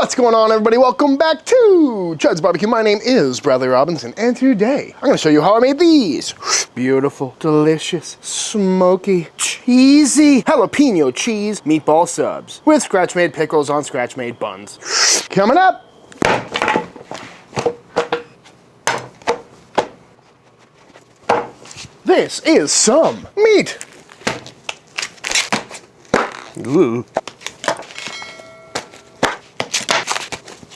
What's going on, everybody? Welcome back to Chuds BBQ. My name is Bradley Robinson, and today I'm going to show you how I made these beautiful, delicious, smoky, cheesy jalapeno cheese meatball subs with scratch-made pickles on scratch-made buns. Coming up! This is some meat. Ooh.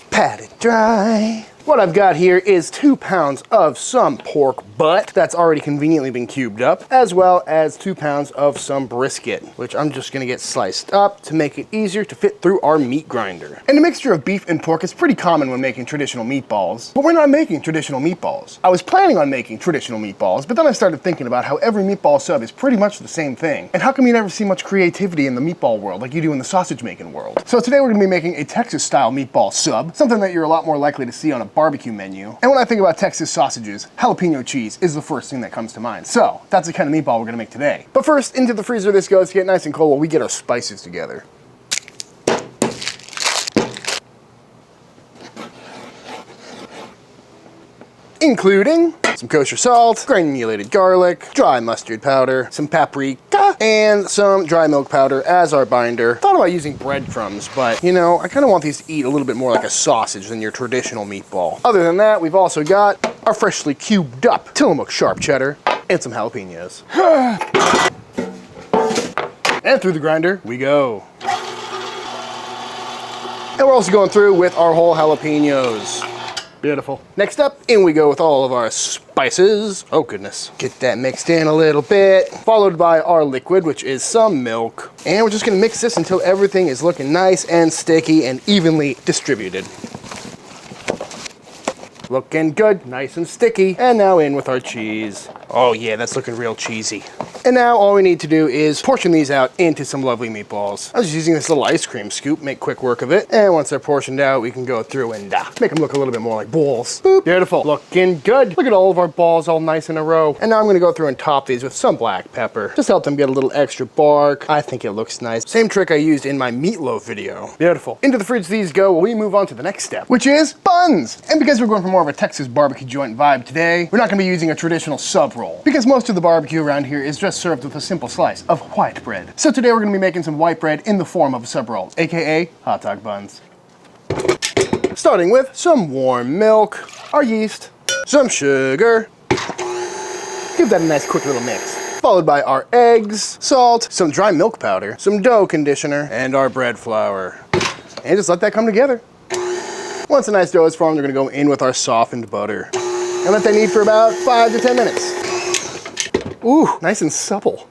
Pat it dry. What I've got here is 2 pounds of some pork butt that's already conveniently been cubed up, as well as 2 pounds of some brisket, which I'm just gonna get sliced up to make it easier to fit through our meat grinder. And a mixture of beef and pork is pretty common when making traditional meatballs, but we're not making traditional meatballs. I was planning on making traditional meatballs, but then I started thinking about how every meatball sub is pretty much the same thing. And how come you never see much creativity in the meatball world like you do in the sausage making world? So today we're gonna be making a Texas style meatball sub, something that you're a lot more likely to see on a barbecue menu. And when I think about Texas sausages, jalapeno cheese is the first thing that comes to mind. So that's the kind of meatball we're gonna make today. But first, into the freezer this goes to get nice and cold while we get our spices together. Including some kosher salt, granulated garlic, dry mustard powder, some paprika, and some dry milk powder as our binder. Thought about using breadcrumbs, but you know, I kind of want these to eat a little bit more like a sausage than your traditional meatball. Other than that, we've also got our freshly cubed up Tillamook sharp cheddar and some jalapeños. And through the grinder we go. And we're also going through with our whole jalapeños. Beautiful. Next up, in we go with all of our spices. Oh goodness. Get that mixed in a little bit. Followed by our liquid, which is some milk. And we're just gonna mix this until everything is looking nice and sticky and evenly distributed. Looking good, nice and sticky. And now in with our cheese. Oh yeah, that's looking real cheesy. And now all we need to do is portion these out into some lovely meatballs. I was using this little ice cream scoop, make quick work of it. And once they're portioned out, we can go through and make them look a little bit more like balls. Boop. Beautiful, looking good. Look at all of our balls all nice in a row. And now I'm gonna go through and top these with some black pepper. Just help them get a little extra bark. I think it looks nice. Same trick I used in my meatloaf video. Beautiful. Into the fridge these go while we move on to the next step, which is buns. And because we're going for more of a Texas barbecue joint vibe today, we're not gonna be using a traditional sub roll, because most of the barbecue around here is just served with a simple slice of white bread. So today we're gonna be making some white bread in the form of a sub roll, aka hot dog buns. Starting with some warm milk, our yeast, some sugar. Give that a nice quick little mix. Followed by our eggs, salt, some dry milk powder, some dough conditioner, and our bread flour. And just let that come together. Once a nice dough is formed, we're gonna go in with our softened butter. And let that knead for about 5 to 10 minutes. Ooh, nice and supple.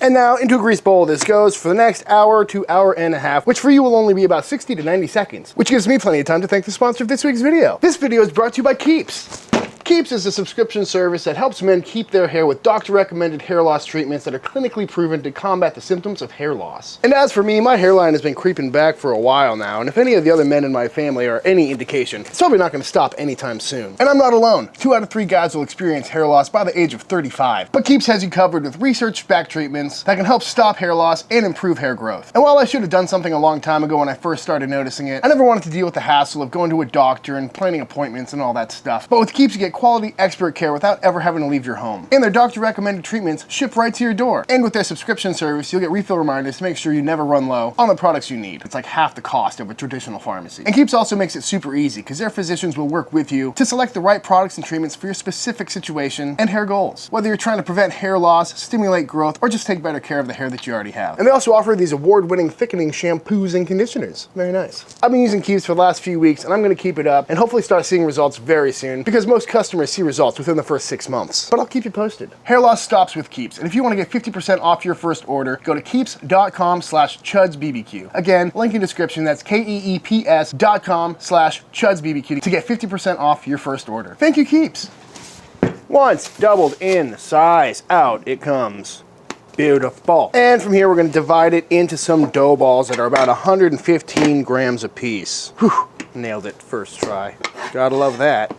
And now into a grease bowl this goes for the next hour to hour and a half, which for you will only be about 60 to 90 seconds, which gives me plenty of time to thank the sponsor of this week's video. This video is brought to you by Keeps. Keeps is a subscription service that helps men keep their hair with doctor-recommended hair loss treatments that are clinically proven to combat the symptoms of hair loss. And as for me, my hairline has been creeping back for a while now, and if any of the other men in my family are any indication, it's probably not going to stop anytime soon. And I'm not alone. 2 out of 3 guys will experience hair loss by the age of 35. But Keeps has you covered with research-backed treatments that can help stop hair loss and improve hair growth. And while I should have done something a long time ago when I first started noticing it, I never wanted to deal with the hassle of going to a doctor and planning appointments and all that stuff. But with Keeps, you get quality expert care without ever having to leave your home. And their doctor-recommended treatments ship right to your door. And with their subscription service, you'll get refill reminders to make sure you never run low on the products you need. It's like half the cost of a traditional pharmacy. And Keeps also makes it super easy because their physicians will work with you to select the right products and treatments for your specific situation and hair goals. Whether you're trying to prevent hair loss, stimulate growth, or just take better care of the hair that you already have. And they also offer these award-winning thickening shampoos and conditioners. Very nice. I've been using Keeps for the last few weeks, and I'm gonna keep it up and hopefully start seeing results very soon, because most customers see results within the first 6 months. But I'll keep you posted. Hair loss stops with Keeps, and if you want to get 50% off your first order, go to keeps.com/chudsbbq. Again, link in description, that's keeps.com/chudsbbq to get 50% off your first order. Thank you, Keeps. Once doubled in size, out it comes. Beautiful. And from here, we're gonna divide it into some dough balls that are about 115 grams a piece. Whew, nailed it first try. Gotta love that.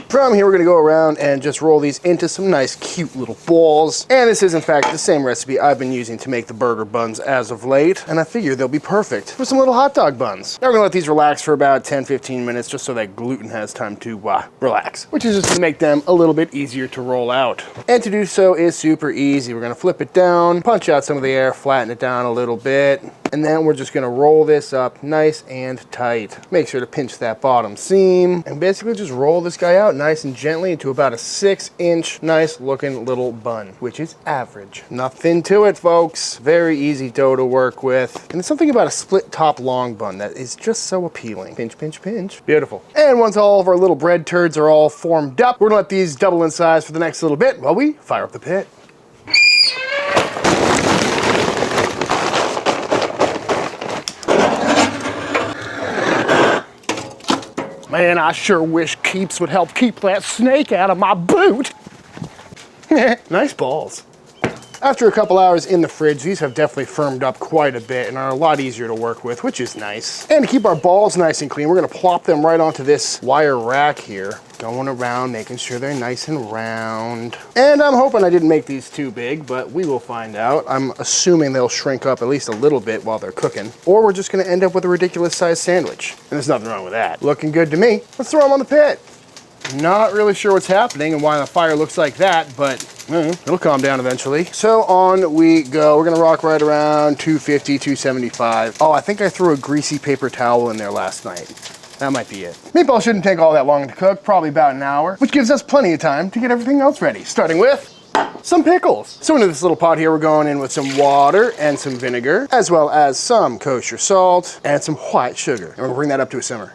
From here, we're gonna go around and just roll these into some nice, cute little balls. And this is, in fact, the same recipe I've been using to make the burger buns as of late. And I figure they'll be perfect for some little hot dog buns. Now we're gonna let these relax for about 10-15 minutes just so that gluten has time to relax, which is just to make them a little bit easier to roll out. And to do so is super easy. We're gonna flip it down, punch out some of the air, flatten it down a little bit, and then we're just gonna roll this up nice and tight. Make sure to pinch that bottom seam and basically just roll this guy out nice and gently into about a 6-inch nice looking little bun, which is average. Nothing to it, folks. Very easy dough to work with. And there's something about a split top long bun that is just so appealing. Pinch, pinch, pinch. Beautiful. And once all of our little bread turds are all formed up, we're gonna let these double in size for the next little bit while we fire up the pit. Man, I sure wish Keeps would help keep that snake out of my boot. Nice balls. After a couple hours in the fridge, these have definitely firmed up quite a bit and are a lot easier to work with, which is nice. And to keep our balls nice and clean, we're gonna plop them right onto this wire rack here, going around, making sure they're nice and round. And I'm hoping I didn't make these too big, but we will find out. I'm assuming they'll shrink up at least a little bit while they're cooking, or we're just gonna end up with a ridiculous sized sandwich. And there's nothing wrong with that. Looking good to me. Let's throw them on the pit. Not really sure what's happening and why the fire looks like that, but it'll calm down eventually. So on we go. We're gonna rock right around 250, 275. Oh, I think I threw a greasy paper towel in there last night. That might be it. Meatballs shouldn't take all that long to cook, probably about an hour, which gives us plenty of time to get everything else ready, starting with some pickles. So into this little pot here, we're going in with some water and some vinegar, as well as some kosher salt and some white sugar. And we're gonna bring that up to a simmer.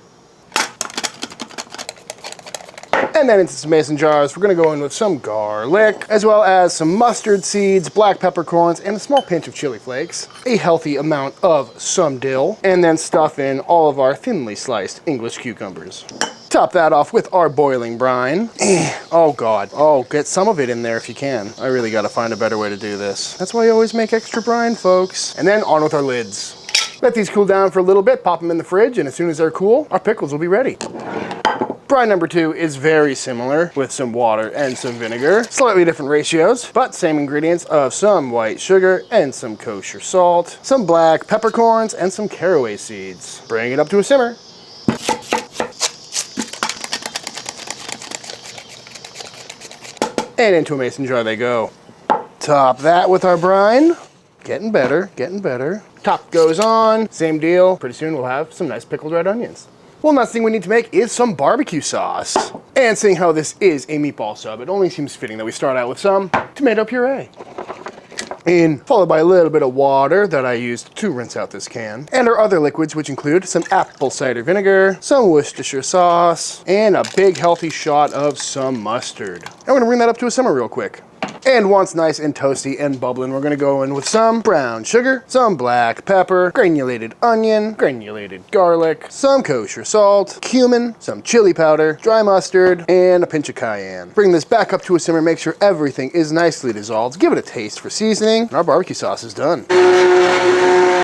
And then into some mason jars, we're gonna go in with some garlic, as well as some mustard seeds, black peppercorns, and a small pinch of chili flakes, a healthy amount of some dill, and then stuff in all of our thinly sliced English cucumbers. Top that off with our boiling brine. Oh God, oh, get some of it in there if you can. I really gotta find a better way to do this. That's why I always make extra brine, folks. And then on with our lids. Let these cool down for a little bit, pop them in the fridge, and as soon as they're cool, our pickles will be ready. Brine number 2 is very similar with some water and some vinegar. Slightly different ratios, but same ingredients of some white sugar and some kosher salt, some black peppercorns, and some caraway seeds. Bring it up to a simmer. And into a mason jar they go. Top that with our brine. Getting better, getting better. Top goes on, same deal. Pretty soon we'll have some nice pickled red onions. One last thing we need to make is some barbecue sauce. And seeing how this is a meatball sub, it only seems fitting that we start out with some tomato puree. Followed by a little bit of water that I used to rinse out this can. And our other liquids, which include some apple cider vinegar, some Worcestershire sauce, and a big healthy shot of some mustard. And we're gonna bring that up to a simmer real quick. And once nice and toasty and bubbling, we're gonna go in with some brown sugar, some black pepper, granulated onion, granulated garlic, some kosher salt, cumin, some chili powder, dry mustard, and a pinch of cayenne. Bring this back up to a simmer, make sure everything is nicely dissolved, give it a taste for seasoning, and our barbecue sauce is done.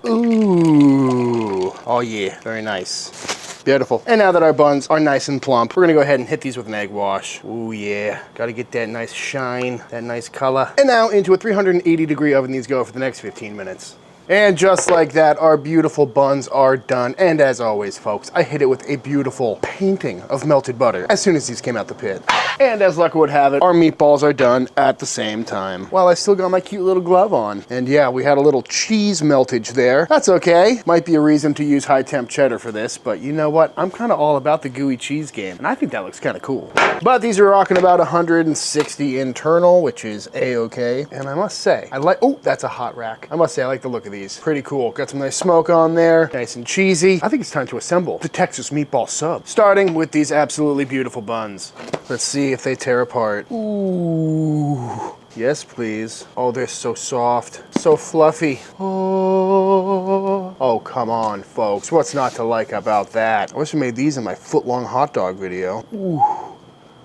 Ooh, oh yeah, very nice. Beautiful. And now that our buns are nice and plump, we're gonna go ahead and hit these with an egg wash. Ooh yeah, gotta get that nice shine, that nice color. And now into a 380-degree oven these go for the next 15 minutes. And just like that, our beautiful buns are done. And as always, folks, I hit it with a beautiful painting of melted butter as soon as these came out the pit. And as luck would have it, our meatballs are done at the same time, while I still got my cute little glove on. And yeah, we had a little cheese meltage there. That's okay. Might be a reason to use high temp cheddar for this, but you know what? I'm kind of all about the gooey cheese game, and I think that looks kind of cool. But these are rocking about 160 internal, which is a-okay. And I must say, oh, that's a hot rack. I must say, I like the look of these. Pretty cool. Got some nice smoke on there, nice and cheesy. I think it's time to assemble the Texas Meatball Sub, starting with these absolutely beautiful buns. Let's see if they tear apart. Ooh. Yes, please. Oh, they're so soft, so fluffy. Oh, come on, folks. What's not to like about that? I wish I made these in my foot-long hot dog video. Ooh.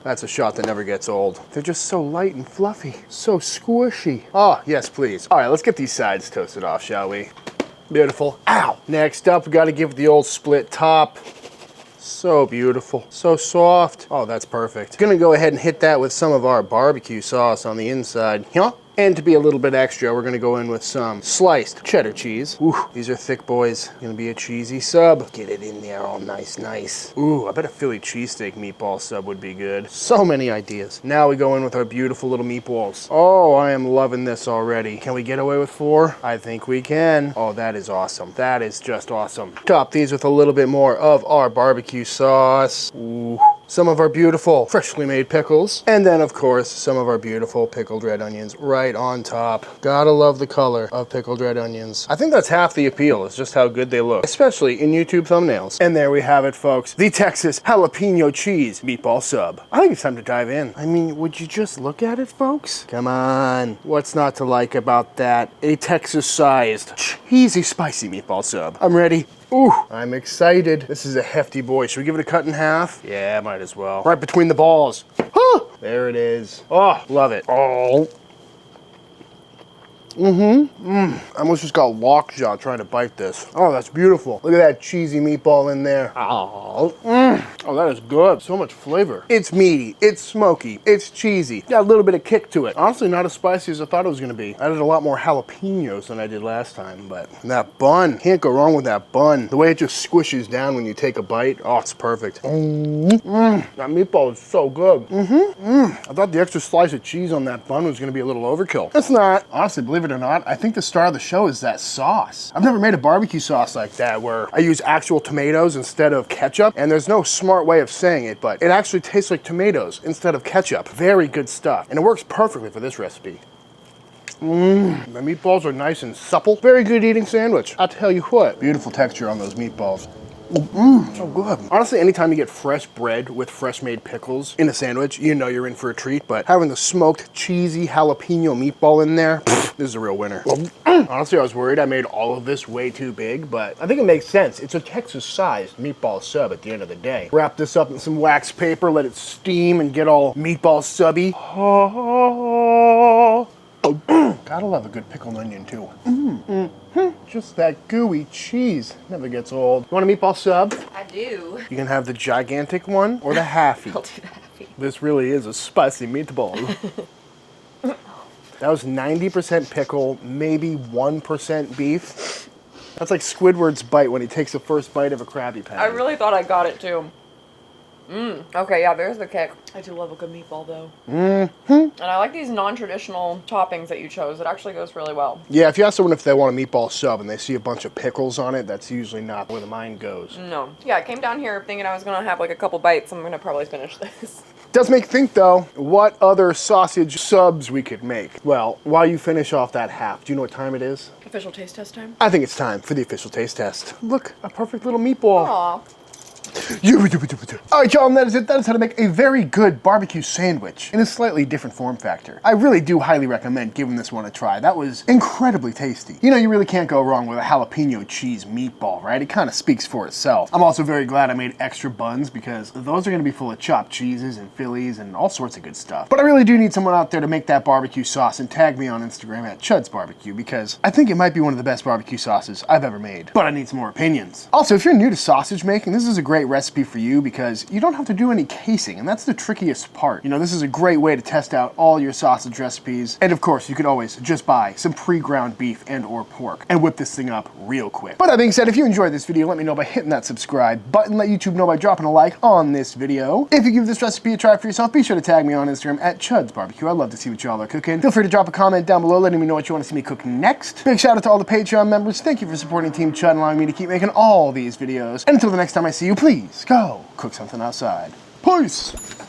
That's a shot that never gets old. They're just so light and fluffy, so squishy. Oh, yes, please. All right, let's get these sides toasted off, shall we? Beautiful. Ow! Next up, we gotta give it the old split top. So beautiful, so soft. Oh, that's perfect. Gonna go ahead and hit that with some of our barbecue sauce on the inside. Yeah. And to be a little bit extra, we're gonna go in with some sliced cheddar cheese. Ooh, these are thick boys. Gonna be a cheesy sub. Get it in there all nice, nice. Ooh, I bet a Philly cheesesteak meatball sub would be good. So many ideas. Now we go in with our beautiful little meatballs. Oh, I am loving this already. Can we get away with 4? I think we can. Oh, that is awesome. That is just awesome. Top these with a little bit more of our barbecue sauce. Ooh. Some of our beautiful freshly made pickles, and then of course some of our beautiful pickled red onions right on top. Gotta love the color of pickled red onions. I think that's half the appeal, is just how good they look, especially in YouTube thumbnails. And there we have it, folks, the Texas jalapeno cheese meatball sub. I think it's time to dive in. I mean, would you just look at it, folks? Come on, what's not to like about that? A Texas-sized cheesy spicy meatball sub. I'm ready. Ooh, I'm excited. This is a hefty boy. Should we give it a cut in half? Yeah, might as well. Right between the balls. Ah, there it is. Oh, love it. Oh. I almost just got lockjaw trying to bite this. Oh, that's beautiful. Look at that cheesy meatball in there. Oh, oh, that is good. So much flavor. It's meaty, it's smoky, it's cheesy. Got a little bit of kick to it. Honestly, not as spicy as I thought it was gonna be. I added a lot more jalapenos than I did last time, but that bun, can't go wrong with that bun. The way it just squishes down when you take a bite, oh, it's perfect. That meatball is so good. I thought the extra slice of cheese on that bun was gonna be a little overkill. It's not. Honestly, believe it or not, I think the star of the show is that sauce. I've never made a barbecue sauce like that where I use actual tomatoes instead of ketchup, and there's no smart way of saying it, but it actually tastes like tomatoes instead of ketchup. Very good stuff, and it works perfectly for this recipe. The meatballs are nice and supple. Very good eating sandwich. I'll tell you what, beautiful texture on those meatballs. So good. Honestly, anytime you get fresh bread with fresh made pickles in a sandwich, you know you're in for a treat, but having the smoked cheesy jalapeno meatball in there, this is a real winner. Honestly, I was worried I made all of this way too big, but I think it makes sense. It's a Texas-sized meatball sub at the end of the day. Wrap this up in some wax paper, let it steam and get all meatball subby. Gotta love a good pickled onion too. Just that gooey cheese never gets old. You want a meatball sub? I do. You can have the gigantic one or the halfy. I'll do the halfy. This really is a spicy meatball. That was 90% pickle, maybe 1% beef. That's like Squidward's bite when he takes the first bite of a Krabby Patty. I really thought I got it too. Okay, yeah, there's the kick. I do love a good meatball though. And I like these non-traditional toppings that you chose. It actually goes really well. Yeah, if you ask someone if they want a meatball sub and they see a bunch of pickles on it, that's usually not where the mind goes. No. Yeah, I came down here thinking I was gonna have like a couple bites. I'm gonna probably finish this. Does make you think though, what other sausage subs we could make? Well, while you finish off that half, do you know what time it is? Official taste test time? I think it's time for the official taste test. Look, a perfect little meatball. Aw. All right, y'all, and that is it. That is how to make a very good barbecue sandwich in a slightly different form factor. I really do highly recommend giving this one a try. That was incredibly tasty. You know, you really can't go wrong with a jalapeno cheese meatball, right? It kind of speaks for itself. I'm also very glad I made extra buns because those are going to be full of chopped cheeses and Phillies and all sorts of good stuff. But I really do need someone out there to make that barbecue sauce and tag me on Instagram at Chuds BBQ because I think it might be one of the best barbecue sauces I've ever made. But I need some more opinions. Also, if you're new to sausage making, this is a great recipe for you because you don't have to do any casing, and that's the trickiest part. You know, this is a great way to test out all your sausage recipes. And of course, you could always just buy some pre-ground beef and or pork and whip this thing up real quick. But that being said, if you enjoyed this video, let me know by hitting that subscribe button. Let YouTube know by dropping a like on this video. If you give this recipe a try for yourself, be sure to tag me on Instagram at Chuds BBQ. I'd love to see what y'all are cooking. Feel free to drop a comment down below letting me know what you want to see me cook next. Big shout out to all the Patreon members. Thank you for supporting Team Chud and allowing me to keep making all these videos. And until the next time I see you, please go cook something outside. Peace!